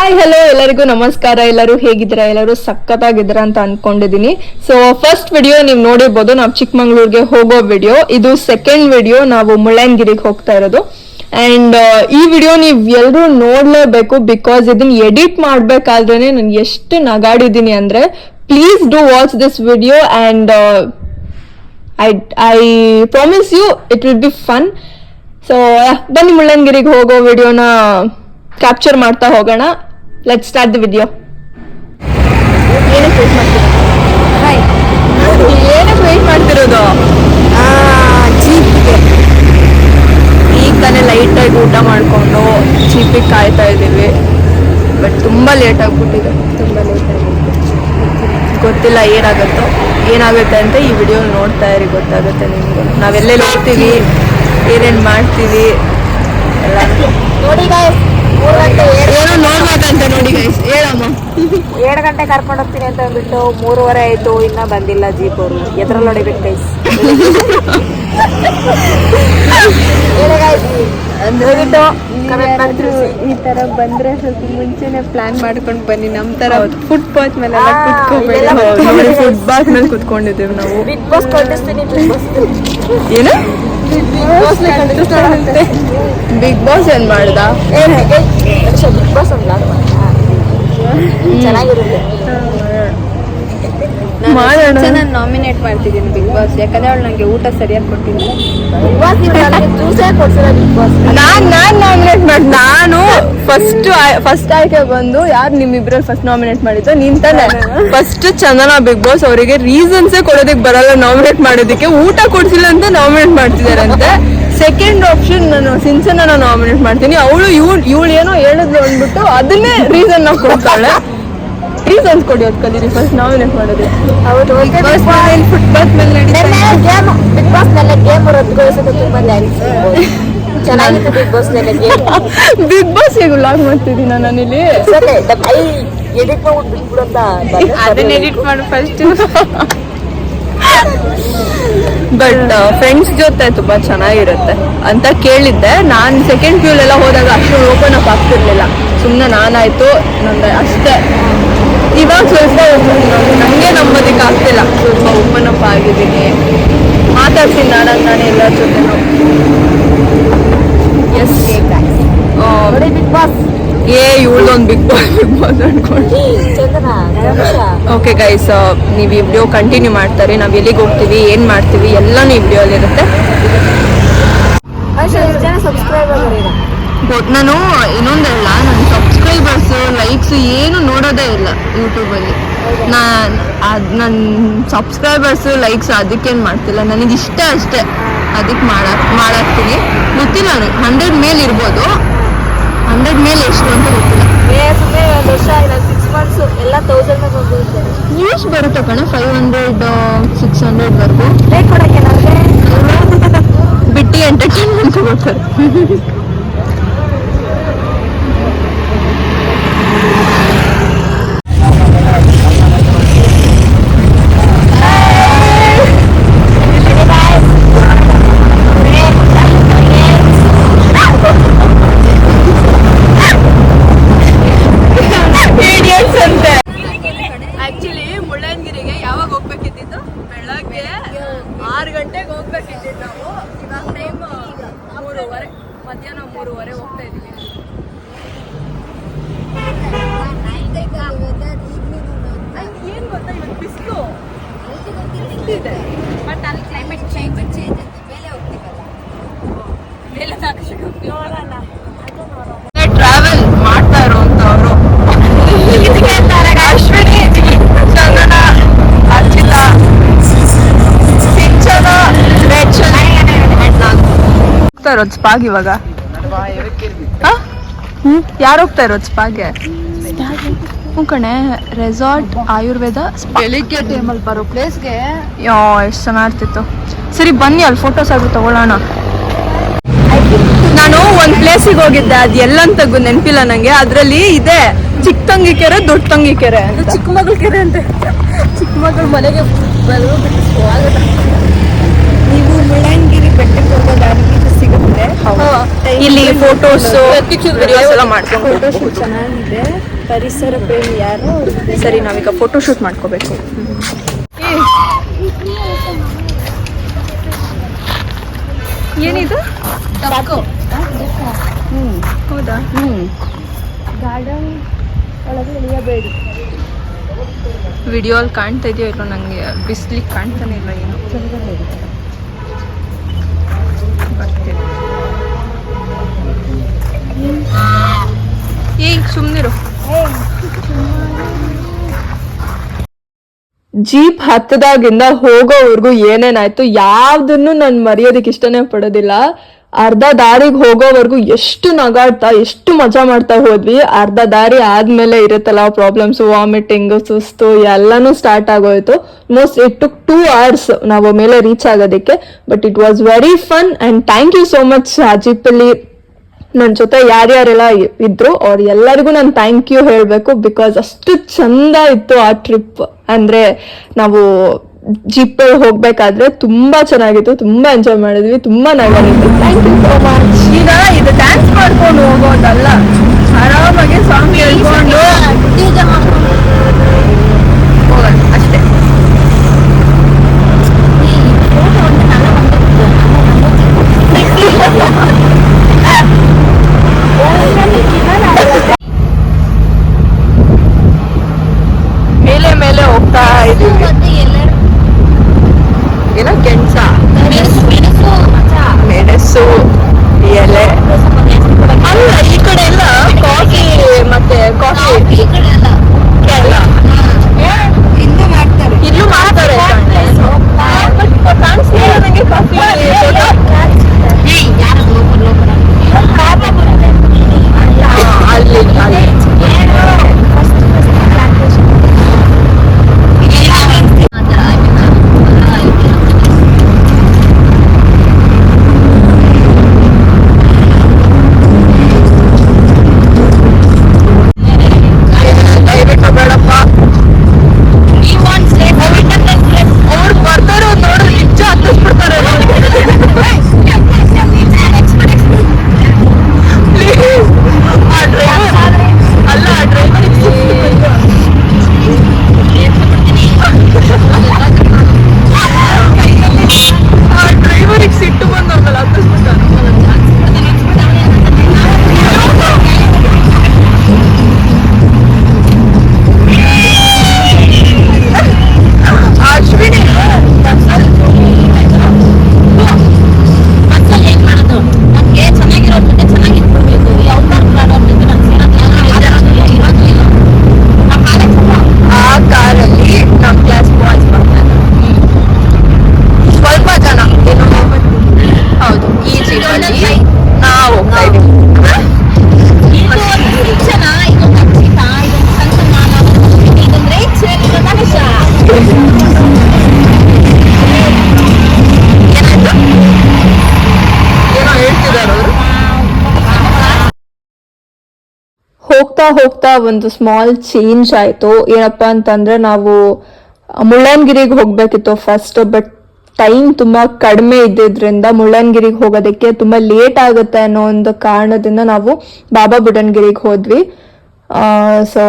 Hi hello ಎಲ್ಲರಿಗೂ ನಮಸ್ಕಾರ. ಎಲ್ಲರೂ ಹೇಗಿದ್ದೀರಾ? ಎಲ್ಲರೂ ಸಖತ್ತಾಗಿದ್ದೀರಾ ಅಂತ ಅನ್ಕೊಂಡಿದೀನಿ. ಸೊ ಫಸ್ಟ್ ವಿಡಿಯೋ ನೀವು ನೋಡಿರ್ಬೋದು, ನಾವು ಚಿಕ್ಕಮಂಗ್ಳೂರ್ಗೆ ಹೋಗೋ ವಿಡಿಯೋ. ಇದು ಸೆಕೆಂಡ್ ವಿಡಿಯೋ, ನಾವು ಮುಳ್ಳಯ್ಯನಗಿರಿಗೆ ಹೋಗ್ತಾ ಇರೋದು. ಅಂಡ್ ಈ ವಿಡಿಯೋ ನೀವು ಎಲ್ಲರೂ ನೋಡ್ಲೇಬೇಕು, ಬಿಕಾಸ್ ಇದನ್ನ ಎಡಿಟ್ ಮಾಡ್ಬೇಕಾದ್ರೆ ನಾನು ಎಷ್ಟು ನಗಾಡಿದೀನಿ ಅಂದ್ರೆ please do watch this video and I promise you it will be fun. So ಬನ್ನಿ ಮುಳ್ಳಯ್ಯನಗಿರಿಗೆ ಹೋಗೋ ವಿಡಿಯೋನ ಕ್ಯಾಪ್ಚರ್ ಮಾಡ್ತಾ ಹೋಗೋಣ. Let's start the video. ಏನಕ್ಕೆ ವೇಟ್ ಮಾಡ್ತಿರೋದು? ಜೀಪ್ಗೆ ಈಗ ತಾನೇ ಲೈಟಾಗಿ ಊಟ ಮಾಡಿಕೊಂಡು ಜೀಪಿಗೆ ಕಾಯ್ತಾ ಇದ್ದೀವಿ. ಬಟ್ ತುಂಬ ಲೇಟ್ ಆಗಿಬಿಟ್ಟಿದೆ, ತುಂಬ ಲೇಟ್ ಆಗಿದೆ. ಗೊತ್ತಿಲ್ಲ ಏನಾಗುತ್ತೆ ಅಂತ ಈ ವಿಡಿಯೋ ನೋಡ್ತಾ ಇರಿ, ಗೊತ್ತಾಗುತ್ತೆ ನಿಮ್ಗೆ. ನಾವೆಲ್ಲೆಲ್ಲಿ ಹೋಗ್ತೀವಿ, ಏನೇನು ಮಾಡ್ತೀವಿ ಎಲ್ಲ ನೋಡಿ ಗಾಯ್ಸ್. ಏನೋ ನೋಡ್ಬೇಕಂತ ನೋಡಿ ಗೈಸ್. ಹೇಳಮ್ಮ, 7 ಗಂಟೆ ಕರ್ಕೊಂಡು ಹೋಗ್ತೀನಿ ಅಂತ ಅಂದ್ಬಿಟ್ಟು 3:30 ಆಯ್ತು, ಇನ್ನ ಬಂದಿಲ್ಲ ಜೀಪ್ ಅವರು. ಎದ್ರಲ್ಲಿ ಹೊಡಿಬೇಕು ಗೈಸ್. ಈ ತರ ಬಂದ್ರೆ ಸ್ವಲ್ಪ ಮುಂಚೆನೆ ಪ್ಲಾನ್ ಮಾಡ್ಕೊಂಡು ಬನ್ನಿ. ನಮ್ ತರ ಫುಟ್ಪಾತ್ ಮೇಲೆ ಕುತ್ಕೋಬೇಡಿ. ಫುಟ್ಪಾತ್ ಮೇಲೆ ಕುತ್ಕೊಂಡಿದ್ದೀವಿ ನಾವು. ಬಿಗ್ ಬಾಸ್ ಕೊಂಡಿಸ್ತೀನಿ. ಏನು ಬಿಗ್ ಬಾಸ್ ಏನ್ ಮಾಡ್ದ? ಬಿಗ್ ಬಾಸ್ ಒಂದು ಚೆನ್ನಾಗಿರುತ್ತೆ. ಮಾಡೋಣ. ನಾನು ನಾಮಿನೇಟ್ ಮಾಡ್ತಿದ್ದೀನಿ ಬಿಗ್ ಬಾಸ್, ಯಾಕಂದ್ರೆ ಅವಳು ನಂಗೆ ಊಟ ಸರಿಯಾಗಿ ಕೊಟ್ಟಿಲ್ಲ. ನಾನ್ ನಾಮಿನೇಟ್ ಮಾಡಿ, ನಾನು ಫಸ್ಟ್ ಆಯ್ಕೆ ಬಂದು ಯಾರು ನಿಮ್ಮಿಬ್ರಲ್ಲಿ ಫಸ್ಟ್ ನಾಮಿನೇಟ್ ಮಾಡಿದ್ದು? ನೀನ್ ತಾನೆ. ಫಸ್ಟ್ ಚಂದನ ಬಿಗ್ ಬಾಸ್ ಅವರಿಗೆ ರೀಸನ್ಸೇ ಕೊಡೋದಕ್ಕೆ ಬರಲ್ಲ ನಾಮಿನೇಟ್ ಮಾಡೋದಕ್ಕೆ. ಊಟ ಕೊಡ್ಸಿಲ್ಲ ಅಂತ ನಾಮಿನೇಟ್ ಮಾಡ್ತಿದಾರಂತೆ. ಸೆಕೆಂಡ್ ಆಪ್ಷನ್ ನಾನು ಸಿನ್ಸನ್ನ ನಾಮಿನೇಟ್ ಮಾಡ್ತೀನಿ. ಇವಳು ಏನೋ ಹೇಳಿದ್ಲು ಅಂದ್ಬಿಟ್ಟು ಅದನ್ನೇ ರೀಸನ್ ನಾವು ಕೊಡ್ತಾಳೆ. ರೀಸನ್ಸ್ ಕೊಡಿ, ಅದು ಕಲೀರಿ ಫಸ್ಟ್ ನಾಮಿನೇಟ್ ಮಾಡೋದು. ಹೌದು, ಫುಟ್ಬಾಲ್ ಮೇಲೆ ಬಿಗ್ ಬಾಸ್ ನಲ್ಲಿ ಗೇಮ್ ರದ್ದುಗೊಳಿಸೋದು ತುಂಬಾ ಚೆನ್ನಾಗಿತ್ತು. ಬಿಗ್ ಬಾಸ್ ನಲ್ಲಿ ಬಿಗ್ ಬಾಸ್ ಹೇಗೆ ಲಾಗ್ ಮಾಡ್ತಿದ್ದೀನಿ ನಾನಿಲ್ಲಿ. ಎಡಿಟ್ ಮಾಡ್ಬಿಟ್ಟು ಬಿಟ್ಬಿಡಂತ ಅದನ್ನ ಎಡಿಟ್ ಮಾಡು ಫಸ್ಟ್. ಬಟ್ ಫ್ರೆಂಡ್ಸ್ ಜೊತೆ ತುಂಬಾ ಚೆನ್ನಾಗಿರುತ್ತೆ ಅಂತ ಕೇಳಿದ್ದೆ. ನಾನು ಸೆಕೆಂಡ್ ಪ್ಯೂಲೆಲ್ಲ ಹೋದಾಗ ಅಷ್ಟು ಓಪನ್ ಅಪ್ ಆಗ್ತಿರ್ಲಿಲ್ಲ. ಸುಮ್ಮನೆ ನಾನಾಯ್ತು ನಂದು ಅಷ್ಟೇ. ಇವಾಗ ಸ್ವಲ್ಪ ನನಗೆ ನಂಬೋದಕ್ಕೆ ಆಗ್ತಿಲ್ಲ, ಸ್ವಲ್ಪ ಓಪನ್ ಅಪ್ ಆಗಿದ್ದೀನಿ. ಮಾತಾಡ್ತೀನಿ ನಾನು ಎಲ್ಲರ ಜೊತೆನೂ. ಎಸ್ ಬಿಗ್ ಬಾಸ್ ಇವಳದೊಂದು ಬಿಗ್ ಬಾಸ್ ಅನ್ಕೊಂಡು. ಓಕೆ ಗೈಸ್, ನೀವು ಈ ವಿಡಿಯೋ ಕಂಟಿನ್ಯೂ ಮಾಡ್ತಾರೆ. ನಾವು ಎಲ್ಲಿಗೆ ಹೋಗ್ತೀವಿ, ಏನು ಮಾಡ್ತೀವಿ ಎಲ್ಲನೂ ಈ ವಿಡಿಯೋಲಿ ಇರುತ್ತೆ. ನಾನು ಇನ್ನೊಂದು ಹೇಳ, ನನ್ನ ಸಬ್ಸ್ಕ್ರೈಬರ್ಸು ಲೈಕ್ಸ್ ಏನು ನೋಡೋದೇ ಇಲ್ಲ ಯೂಟ್ಯೂಬಲ್ಲಿ. ನನ್ನ ಸಬ್ಸ್ಕ್ರೈಬರ್ಸು ಲೈಕ್ಸ್ ಅದಕ್ಕೇನು ಮಾಡ್ತಿಲ್ಲ, ನನಗೆ ಇಷ್ಟ ಅಷ್ಟೇ. ಅದಕ್ಕೆ ಮಾಡಾಕ್ತೀನಿ. ಗೊತ್ತಿಲ್ಲ, ನನಗೆ 100 ಮೇಲೆ ಇರ್ಬೋದು. 100 ಮೇಲೆ ಎಷ್ಟು ಅಂತ ಗೊತ್ತಿಲ್ಲ. ಒಂದು ವರ್ಷ ಇಲ್ಲ, 6 months ಎಲ್ಲ 1000 ಹೋಗಿರುತ್ತೆ. ಎಷ್ಟು ಬರುತ್ತೆ ಕಣೆ? 500 600 ವರ್ಗು ಲೈಕ್ ಕೊಡಕ್ಕೆ ನನಗೆ ಬಿಟ್ಟು ಎಂಟರ್ಟೈನ್ಮೆಂಟ್ ಕೊಡ್ತಾರೆ. ಆಕ್ಚುಲಿ ಮುಳ್ಳಯ್ಯನಗಿರಿಗೆ ಯಾವಾಗ ಹೋಗ್ಬೇಕಿದ್ದು? ಬೆಳಗ್ಗೆ 6 ಗಂಟೆಗೆ ಹೋಗ್ಬೇಕಿದ್ದು ನಾವು. ಇವಾಗ ಟೈಮ್ 3:30, ಮಧ್ಯಾಹ್ನ 3:30 ಹೋಗ್ತಾ ಇದೀವಿ. ಏನ್ ಗೊತ್ತಾ, ಇವತ್ತು ಬಿಸಿಲು ಇದೆ. ಬಟ್ ಅಲ್ಲಿ ಕ್ಲೈಮೇಟ್ ಚೇಂಜ್ ಮೇಲೆ ಹೋಗ್ತೀವಲ್ಲ, ಟ್ರಾವೆಲ್ ಮಾಡ್ತಾ ಇರೋಂಥವ್ರು ಅಶ್ವಿನಿ, ಚಂದನ, ಅರ್ಚಿತಾ, ಸಿಂಚನ, ರೇಚಲ್ ಹೋಗ್ತಾ ಇರೋದು ಸ್ಪಾಗ್ ಇವಾಗ. ಯಾರು ಹೋಗ್ತಾ ಇರೋದು ಸ್ಪಾಗೆ? ಕಣೆ, ರೆಸಾರ್ಟ್ ಆಯುರ್ವೇದ. ಬೆಳಿಗ್ಗೆ ಟೈಮಲ್ಲಿ ಬರೋ ಪ್ಲೇಸ್ಗೆ ಎಷ್ಟು ಚೆನ್ನಾಗಿರ್ತಿತ್ತು. ಸರಿ ಬನ್ನಿ, ಅಲ್ಲಿ ಫೋಟೋಸ್ ಆದ್ರೂ ತಗೊಳ್ಳೋಣ. ನಾನು ಒಂದು ಪ್ಲೇಸಿಗೆ ಹೋಗಿದ್ದೆ, ಅದು ಎಲ್ಲಂತ ನೆನಪಿಲ್ಲ ನನಗೆ. ಅದರಲ್ಲಿ ಇದೆ ಚಿಕ್ಕ ತಂಗಿ ಕೆರೆ, ದೊಡ್ಡ ತಂಗಿ ಕೆರೆ ಅಂತ. ಚಿಕ್ಕಮಗಳ ಕೆರೆ ಅಂತೆ. ಚಿಕ್ಕಮಗಳ ಮನೆಗೆ ಸ್ವಾಗತ. ನೀವು ಮುಳ್ಳಯ್ಯನಗಿರಿ ಬೆಟ್ಟಕ್ಕೆ ಹೋಗೋ ದಾರಿ ಸಿಗುತ್ತೆ. ಇಲ್ಲಿ ಫೋಟೋಸ್ ವಿಡಿಯೋಸ್ ಎಲ್ಲ ಮಾಡ್ಕೊಂಡು ಫೋಟೋ ಶೂಟ್ ಚೆನ್ನಾಗಿದೆ. ಪರಿಸರ ಪ್ರೇಮಿ ಯಾರು? ಸರಿ, ನಾವೀಗ ಫೋಟೋ ಶೂಟ್ ಮಾಡ್ಕೋಬೇಕು. ಏನಿದು? ಹೌದಾ? ಗಾರ್ಡನ್ ಒಳಗೆ ಇಳಿಯಬೇಡಿ. ವಿಡಿಯೋ ಅಲ್ಲಿ ಕಾಣ್ತಾ ಇದೆಯೋ ಇಲ್ಲೋ ನನಗೆ ಬಿಸ್ಲಿಕ್ಕೆ ಕಾಣ್ತಾನೆ ಇಲ್ಲ ಏನು. ಬರ್ತೀವಿ. ಈಗ ಸುಮ್ಮನಿರು. ಜೀಪ್ ಹತ್ತದಾಗಿಂದ ಹೋಗೋವರೆಗೂ ಏನೇನಾಯ್ತು ಯಾವ್ದನ್ನು ನಾನು ಮರೆಯೋದಕ್ಕೆ ಇಷ್ಟನೇ ಪಡೋದಿಲ್ಲ. ಅರ್ಧ ದಾರಿಗೆ ಹೋಗೋವರೆಗೂ ಎಷ್ಟು ನಗಾಡ್ತಾ ಎಷ್ಟು ಮಜಾ ಮಾಡ್ತಾ ಹೋದ್ವಿ. ಅರ್ಧ ದಾರಿ ಆದ್ಮೇಲೆ ಇರುತ್ತಲ್ಲ ಪ್ರಾಬ್ಲಮ್ಸ್, ವಾಮಿಟಿಂಗ್, ಸುಸ್ತು ಎಲ್ಲಾನು ಸ್ಟಾರ್ಟ್ ಆಗೋಯ್ತು. ಮೋಸ್ಟ್ ಇಟ್ ಟುಕ್ 2 hours ನಾವು ಮೇಲೆ ರೀಚ್ ಆಗೋದಕ್ಕೆ. But it was very fun and thank you so much. ಆ ಜೀಪಲ್ಲಿ ನನ್ನ ಜೊತೆ ಯಾರ್ಯಾರೆಲ್ಲ ಇದ್ರು ಅವ್ರ ಎಲ್ಲರಿಗೂ ನಾನು ಥ್ಯಾಂಕ್ ಯು ಹೇಳಬೇಕು. ಬಿಕಾಸ್ ಅಷ್ಟು ಚಂದ ಇತ್ತು ಆ ಟ್ರಿಪ್. ಅಂದ್ರೆ ನಾವು ಜೀಪಲ್ಲಿ ಹೋಗ್ಬೇಕಾದ್ರೆ ತುಂಬಾ ಚೆನ್ನಾಗಿತ್ತು, ತುಂಬಾ ಎಂಜಾಯ್ ಮಾಡಿದ್ವಿ, ತುಂಬಾ ನಗಾಡಿದ್ವಿ. Thank you so much. ಈಗ ಇದು ಡ್ಯಾನ್ಸ್ ಮಾಡ್ಕೊಂಡು ಹೋಗೋದಲ್ಲ, ಆರಾಮಾಗಿ ಸಾಂಗ್ ಹೇಳ್ಕೊಂಡು ಹೋಗೋದು ಅಷ್ಟೇ. ಮೇಲೆ ಮೇಲೆ ಹೋಗ್ತಾ ಇದೀವಿ. ಏನೋ ಗೆಣಸ, ಮೆಣಸು, ಎಲೆ ಅಲ್ಲ. ಈ ಕಡೆ ಎಲ್ಲ ಕಾಫಿ ಮತ್ತೆ ಕಾಫಿ ಎಲ್ಲ ಇಲ್ಲೂ ಮಾಡ್ತಾರೆ. ಕಾಣಿಸ್ಲಿಲ್ಲ ನನಗೆ ಕಾಫಿ. ಅಲ್ಲಿ ಹೋಗ್ತಾ ಒಂದು ಸ್ಮಾಲ್ ಚೇಂಜ್ ಆಯ್ತು. ಏನಪ್ಪಾ ಅಂತಂದ್ರೆ ನಾವು ಮುಳ್ಳಯ್ಯನಗಿರಿಗೆ ಹೋಗ್ಬೇಕಿತ್ತು ಫಸ್ಟ್. ಬಟ್ ಟೈಮ್ ತುಂಬಾ ಕಡಿಮೆ ಇದ್ದಿದ್ರಿಂದ ಮುಳ್ಳಯ್ಯನಗಿರಿಗೆ ಹೋಗೋದಕ್ಕೆ ತುಂಬಾ ಲೇಟ್ ಆಗುತ್ತೆ ಅನ್ನೋ ಒಂದು ಕಾರಣದಿಂದ ನಾವು ಬಾಬಾ ಬುಡನ್ಗಿರಿಗೆ ಹೋದ್ವಿ. ಸೊ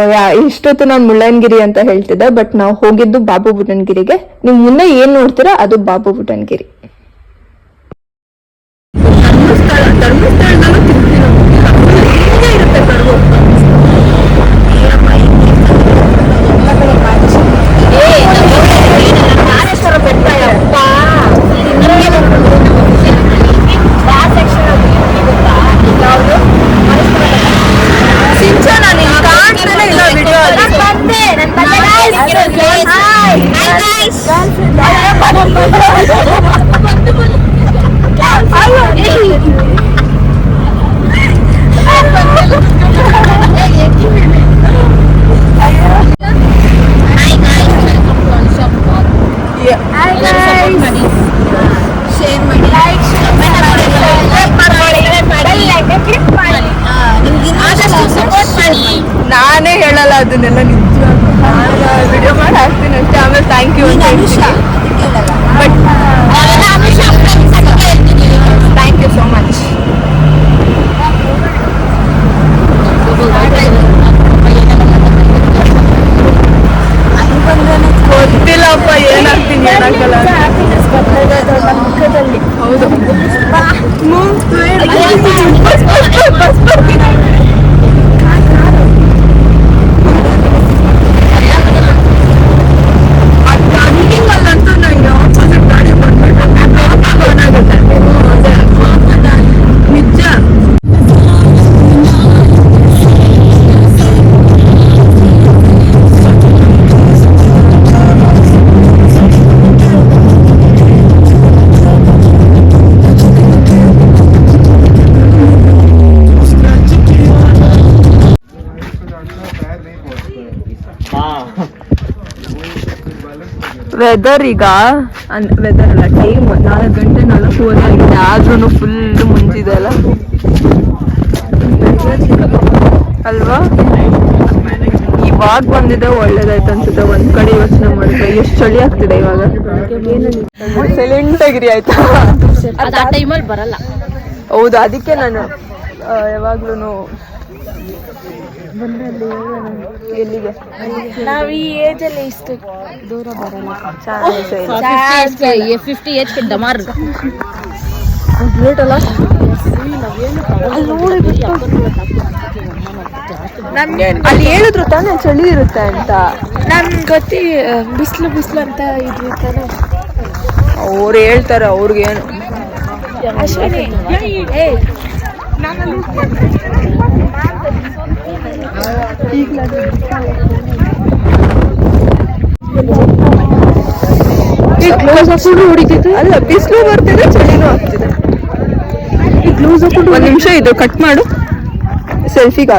ಇಷ್ಟೊತ್ತು ನಾನು ಮುಳ್ಳಯ್ಯನಗಿರಿ ಅಂತ ಹೇಳ್ತಿದ್ದೆ, ಬಟ್ ನಾವು ಹೋಗಿದ್ದು ಬಾಬಾ ಬುಡನ್ಗಿರಿಗೆ. ನೀವು ಮುಂದೆ ಏನ್ ನೋಡ್ತೀರಾ ಅದು ಬಾಬಾ ಬುಡನ್ಗಿರಿ. ಧರ್ಮಸ್ಥಳದಲ್ಲೂ ಇರುತ್ತೆ ಕಡುಬು. ನಾನೇ ಹೇಳಲ್ಲ ಅದನ್ನೆಲ್ಲ, ನಿಜ ವಿಡಿಯೋ ಮಾಡಿ ಹಾಕ್ತೀನಿ ಅಷ್ಟೇ. ಆಮೇಲೆ ಥ್ಯಾಂಕ್ ಯು ಅಂತ ಹೇಳ್ತೀನಿ. But thank you so much. ಏನಾಗಲ್ಲ. ಮುಖದಲ್ಲಿ ಹೌದು ಅಲ್ಲಂತೂ ನಂಗೆ ಆಪೋಸಿಟ್ ಗಾಡಿ ಬಂದ್ಬಿಟ್ಟು ನಿಜ. ವೆದರ್ ಈಗ ವೆದರ್ ಅಲ್ಲ, ಟೈಮ್ 4 ಗಂಟೆ 4 ಆಗಿದೆ, ಆದ್ರೂ ಫುಲ್ ಮುಂಚಿದೆ ಅಲ್ಲ ಅಲ್ವಾ. ಇವಾಗ ಬಂದಿದೆ ಒಳ್ಳೇದಾಯ್ತು ಅನ್ಸುತ್ತೆ. ಒಂದ್ ಕಡೆ ಯೋಚನೆ ಮಾಡಿದ್ರೆ ಎಷ್ಟು ಚಳಿ ಆಗ್ತಿದೆ ಇವಾಗ. ಸೈಲೆಂಟ್ ಆಗಿರಿ ಆಯ್ತಾ. ಆ ಟೈಮಲ್ಲಿ ಬರಲ್ಲ. ಹೌದು, ಅದಕ್ಕೆ ನಾನು ಯಾವಾಗ್ಲೂ ಎಲ್ಲಿಗೆ ನಾವ್ ಈ ಏಜ್ ಅಲ್ಲಿ ಇಷ್ಟು ದೂರ ಬರಲ್ಲ. 50 ಏಜ್ ಡಮಾರ್ ಗ್ರೇಟ್ ಅಲ್ಲ. ಅಲ್ಲಿ ಹೇಳಿದ್ರು ತಾನೇ ಚಳಿ ಇರುತ್ತೆ ಅಂತ. ನನ್ ಗೊತ್ತಿ ಬಿಸ್ಲು ಅಂತ ಇದ್ವಿ ತಾನೆ. ಅವ್ರು ಹೇಳ್ತಾರೆ, ಅವ್ರಿಗೇನು. ಅಲ್ಲ, ಬಿಸಿಲು ಬರ್ತಿದೆ, ಚಳಿನೂ ಆಗ್ತಿದೆ. ಒಂದ್ ನಿಮಿಷ ಇದು ಕಟ್ ಮಾಡು. ಸೆಲ್ಫಿಗ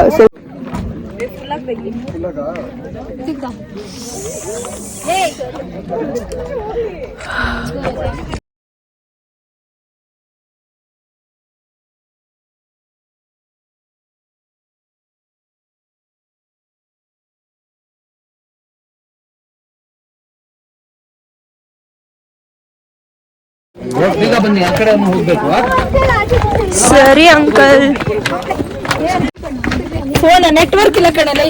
ಬನ್ನಿ, ಆ ಕಡೆ ಹೋಗ್ಬೇಕು. ಸರಿ ಅಂಕಲ್. ಫೋನ್ ನೆಟ್ವರ್ಕ್ ಇಲ್ಲ ಕಣಲ್ಲಿ,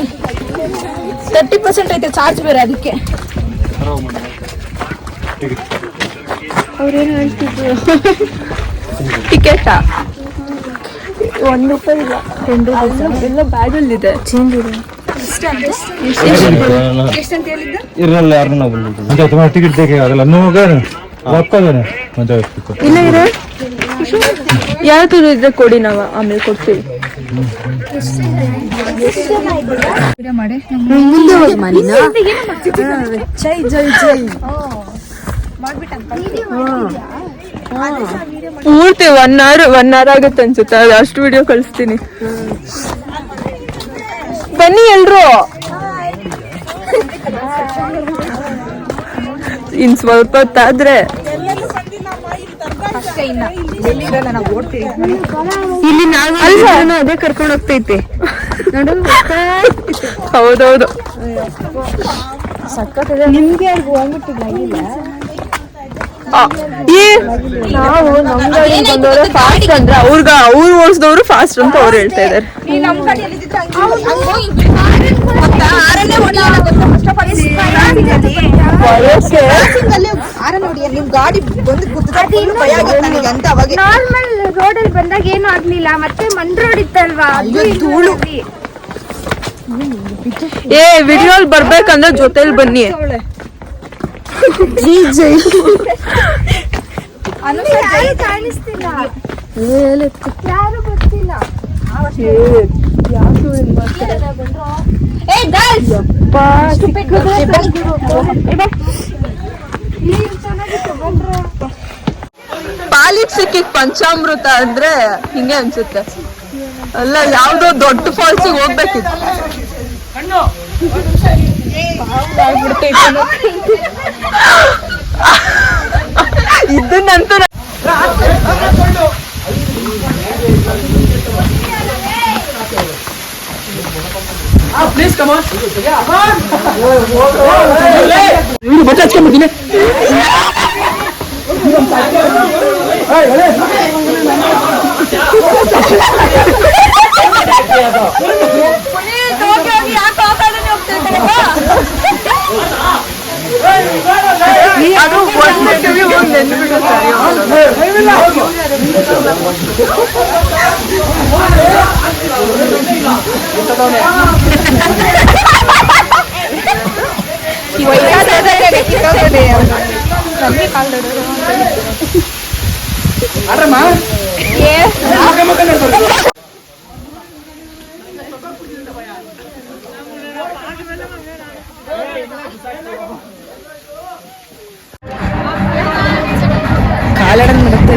30% ಐತೆ ಚಾರ್ಜ್ ಬೇರೆ, ಅದಕ್ಕೆ. ಅವ್ರೇನು ಹೇಳ್ತಿದ್ರು? ಟಿಕೆಟಾ? 1 ರೂಪಾಯಿ ಇಲ್ಲ, 2 ಎಲ್ಲ ಬ್ಯಾಗಲ್ಲಿದೆ. ಚೇಂಜ್ ಇದೆ. ಇರಲ್ಲ, ಯಾರನ್ನ ಬಂದಿದ್ದು तुम्हारा टिकट देखेगा अगला नो होगा ना आपका है मजा ಇಲ್ಲ ಇದೆ. ಯಾವ್ದು ಇದ್ರೆ ಕೊಡಿ, ನಾವು ಆಮೇಲೆ ಕೊಡ್ತೀವಿ. ಮುಂದೆ ಹೋಗಿ ಮನಿನ ಜೈ ಜೈ ಜೈ ಪೂರ್ತಿ 1 ಅವರ್ ಆಗುತ್ತೆ ಅನ್ಸುತ್ತೆ. ಅಷ್ಟು ವಿಡಿಯೋ ಕಳಿಸ್ತೀನಿ. ಬನ್ನಿ ಎಲ್ರು. ಇನ್ ಸ್ವಲ್ಪ ಹೊತ್ತಾದ್ರೆ ಇಲ್ಲಿ ನಾವು ಅದೇ ಕರ್ಕೊಂಡು ಹೋಗ್ತೈತೆ ನೋಡು. ಹೌದೌದು, ನಿಮ್ಗೆ ನಾವು ನಮ್ ಗಾಡಿ ಬಂದವ್ರೆ ಫಾಸ್ಟ್ ಅಂದ್ರೆ ಅವ್ರು ಓಡಿಸಿದವರು ಫಾಸ್ಟ್ ಅಂತ ಅವ್ರು ಹೇಳ್ತಾ ಇದಾರೆ. ನಾರ್ಮಲ್ ರೋಡಲ್ಲಿ ಬಂದಾಗ ಏನು ಆಗ್ಲಿಲ್ಲ, ಮತ್ತೆ ಮಣ್ ರೋಡ್ ಇತ್ತಲ್ವಾ, ಧೂಳು. ವಿಡಿಯೋ ಬರ್ಬೇಕಂದ್ರೆ ಜೊತೆಲಿ ಬನ್ನಿ. ಜೈ ಜೈ ಕಾಣಿಸ್ತಿಲ್ಲ, ಯಾರು ಗೊತ್ತಿಲ್ಲ. ಪಾಲಿಗೆ ಸಿಕ್ಕಿದ್ ಪಂಚಾಮೃತ ಅಂದ್ರೆ ಹಿಂಗೆ ಅನ್ಸುತ್ತೆ. ಅಲ್ಲ, ಯಾವ್ದೋ ದೊಡ್ಡ ಫಾಲ್ಸಿಗೆ ಹೋಗ್ಬೇಕಿತ್ತು. ಇದನ್ನಂತೂ प्लीज कम ऑन बच्चा अच्छा मत ले ಅದು ಒಂದು ಕಿವಿ ಹೋಗಿ ನೆನ್ಬಿಟ್ಟು ಸರಿ ಕಾಲಡನ್ ಮಾಡುತ್ತೆ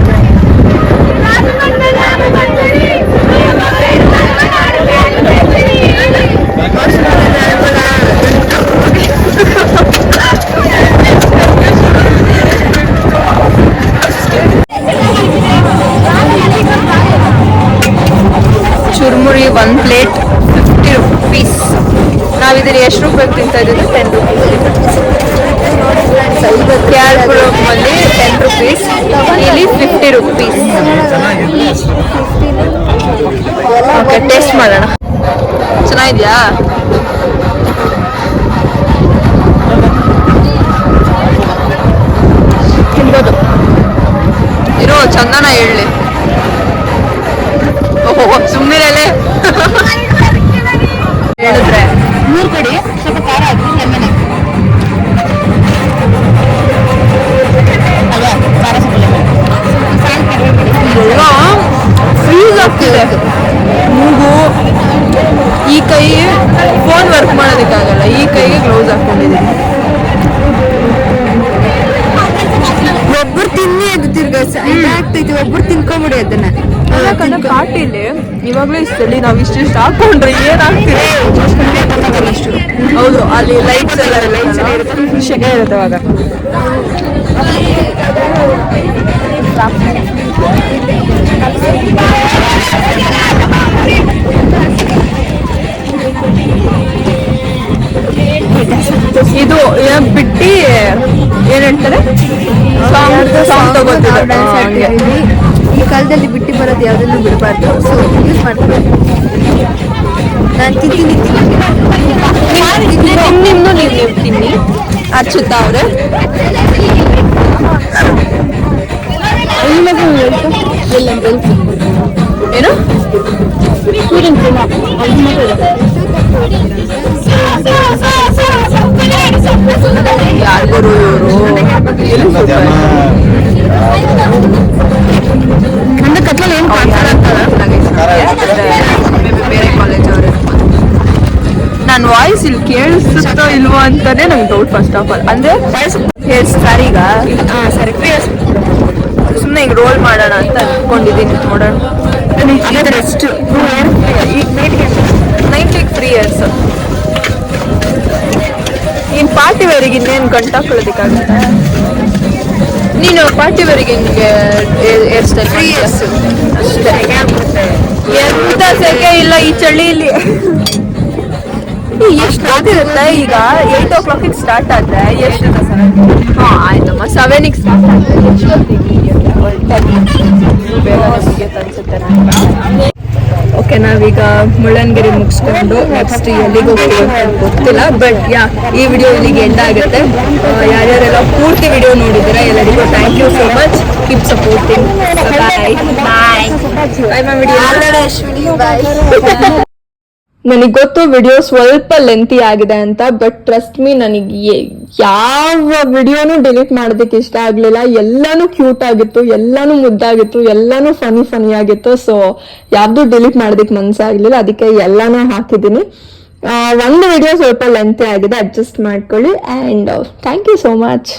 ಚುರ್ಮುರಿ 1 ಪ್ಲೇಟ್ 50 ರುಪೀಸ್. ನಾವಿದ್ರೆ ಎಷ್ಟು ರೂಪಾಯಿಗೆ ತಿಂತಾ ಇದ್ದೀವಿ? 10 ರುಪೀಸ್. ಕ್ಯಾಲ್ಪುರಮಲ್ಲಿ 10 ರುಪೀಸ್, ಇಲ್ಲಿ 50 ರುಪೀಸ್. ಓಕೆ, ಟೇಸ್ಟ್ ಮಾಡೋಣ. ಚೆನ್ನಾಗಿದ್ಯಾ? ತಿನ್ಬೋದು. ಇರೋ ಚಂದನ ಹೇಳಿ. ಓಹೋ, ಸುಮ್ಮನೆ ಹೇಳಿದ್ರೆ 3 ಕಡೆ ಸ್ವಲ್ಪ ಖಾರ ಹಾಕಿ ಎಣ್ಣೆ ಎಲ್ಲ ಫ್ರೀಸ್ ಆಗ್ತಿದೆ ಮೂಗು. ಈ ಕೈ ಫೋನ್ ವರ್ಕ್ ಮಾಡೋದಕ್ಕಾಗಲ್ಲ, ಈ ಕೈಗೆ ಗ್ಲೌಸ್ ಹಾಕೊಂಡಿದ್ದೀನಿ. ಒಬ್ಬರು ತಿನ್ನಿ ಅದು ತಿರ್ಗ ಇದಾಗ್ತೈತಿ, ಒಬ್ಬರು ತಿನ್ಕೊಂಬಿಡಿ ಅದನ್ನ. ಯಾಕಂದ್ರೆ ಪಾರ್ಟಿಲಿ ಇವಾಗಲೂ ಇಷ್ಟಲ್ಲಿ ನಾವು ಇಷ್ಟು ಹಾಕೊಂಡ್ರೆ ಏನಾಗ್ತಿದೆ? ಹೌದು, ಅಲ್ಲಿ ಲೈಟ್ಸ್ ಎಲ್ಲ ಇರುತ್ತೆ, ಶೆಕೆ ಇರುತ್ತೆ ಅವಾಗ. ಇದು ಬಿಟ್ಟಿ ಏನ್ ಹೇಳ್ತಾರೆ, ಸಾಂಗ್ ತಗೋತಿದ್ದಾರೆ. ಈ ಕಾಲದಲ್ಲಿ ಬಿಟ್ಟು ಬರೋದು ಯಾವುದನ್ನು ಬಿಡಬಾರ್ದು. ಸೊ ಯೂಸ್ ಮಾಡ್ಕೊಳ್ಳಿ. ನಾನು ತಿಂತೀನಿ ನಿಮ್ದು ನೀವು ತಿನ್ನಿ. ಅಚ್ಚುತ್ತಾ ಅವ್ರೆ ಏನು ಯಾರಿಗೂ ಅಂದ್ರೆ ಕತ್ಲಲ್ಲಿ ಏನು ಬೇರೆ ಕಾಲೇಜ್ ಅವರು. ನನ್ನ ವಾಯ್ಸ್ ಇಲ್ಲಿ ಕೇಳಿಸುತ್ತೋ ಇಲ್ವೋ ಅಂತಾನೆ ನಂಗೆ ಡೌಟ್. ಫಸ್ಟ್ ಆಫ್ ಆಲ್ ಅಂದ್ರೆ ಹೇರ್ ಸರಿಗ ಸರಿ ಸುಮ್ಮನೆ ಹಿಂಗೆ ರೋಲ್ ಮಾಡೋಣ ಅಂತ ಅಂದ್ಕೊಂಡಿದ್ದೀನಿ. ನೋಡೋಣ. ಎಷ್ಟು ನೈಟ್ಗೆ 3 ಇಯರ್ಸ್. ಇನ್ನು ಪಾರ್ಟಿ ವೇರಿಗೆ ಇನ್ನೇನು ಗಂಟು ಹಾಕೊಳ್ಳೋದಕ್ಕಾಗುತ್ತೆ? ನೀನು ಪಾರ್ಟಿ ವೇರಿಗೆ ನಿಮಗೆ ಹೇರ್ ಸ್ಟೈಲ್ 3 ಇಯರ್ಸ್ ಅಷ್ಟೇ. ಎಂತ ಸೆಕೆ ಇಲ್ಲ ಈ ಚಳಿಲಿ. ಎಷ್ಟು ಗೊತ್ತಿರುತ್ತೆ ಈಗ 8 o'clock ಸ್ಟಾರ್ಟ್ ಆದ್ರೆ ಎಷ್ಟು? ಹಾಂ ಆಯ್ತಮ್ಮ, 7ಗೆ ಸ್ಟಾರ್ಟ್ ಆದ್ರೆ ಬೇಗ ಮುಗಿಯುತ್ತೆ ಅನ್ಸುತ್ತೆ ನನಗೆ. ಓಕೆ, ನಾವೀಗ ಮುಳ್ಳಯ್ಯನಗಿರಿ ಮುಗಿಸ್ಕೊಂಡು ನೆಕ್ಸ್ಟ್ ಎಲ್ಲಿಗೆ ಹೋಗ್ತೀವಿ ಅಂತ ಗೊತ್ತಿಲ್ಲ. ಬಟ್ ಈ ವಿಡಿಯೋ ಇಲ್ಲಿಗೆ ಎಂಡ್ ಆಗುತ್ತೆ. ಯಾರ್ಯಾರೆಲ್ಲ ಪೂರ್ತಿ ವಿಡಿಯೋ ನೋಡಿದ್ದೀರಾ ಎಲ್ಲರಿಗೂ thank you so much. Keep supporting. Bye bye bye. My video ನನಗೆ ಗೊತ್ತು ವಿಡಿಯೋ ಸ್ವಲ್ಪ ಲೆಂತಿ ಆಗಿದೆ ಅಂತ, ಬಟ್ ಟ್ರಸ್ಟ್ ಮೀ, ನನಗೆ ಯಾವ ವಿಡಿಯೋನು ಡಿಲೀಟ್ ಮಾಡೋದಕ್ಕೆ ಇಷ್ಟ ಆಗಲಿಲ್ಲ. ಎಲ್ಲಾನು ಕ್ಯೂಟ್ ಆಗಿತ್ತು, ಎಲ್ಲಾನು ಮುದ್ದಾಗಿತ್ತು, ಎಲ್ಲಾನು ಫನಿ ಆಗಿತ್ತು. ಸೊ ಯಾವ್ದು ಡಿಲೀಟ್ ಮಾಡೋದಕ್ಕೆ ಮನಸ್ಸಾಗಲಿಲ್ಲ, ಅದಕ್ಕೆ ಎಲ್ಲಾನು ಹಾಕಿದ್ದೀನಿ. ಒಂದು ವಿಡಿಯೋ ಸ್ವಲ್ಪ ಲೆಂತಿ ಆಗಿದೆ, ಅಡ್ಜಸ್ಟ್ ಮಾಡ್ಕೊಳ್ಳಿ. And thank you so much.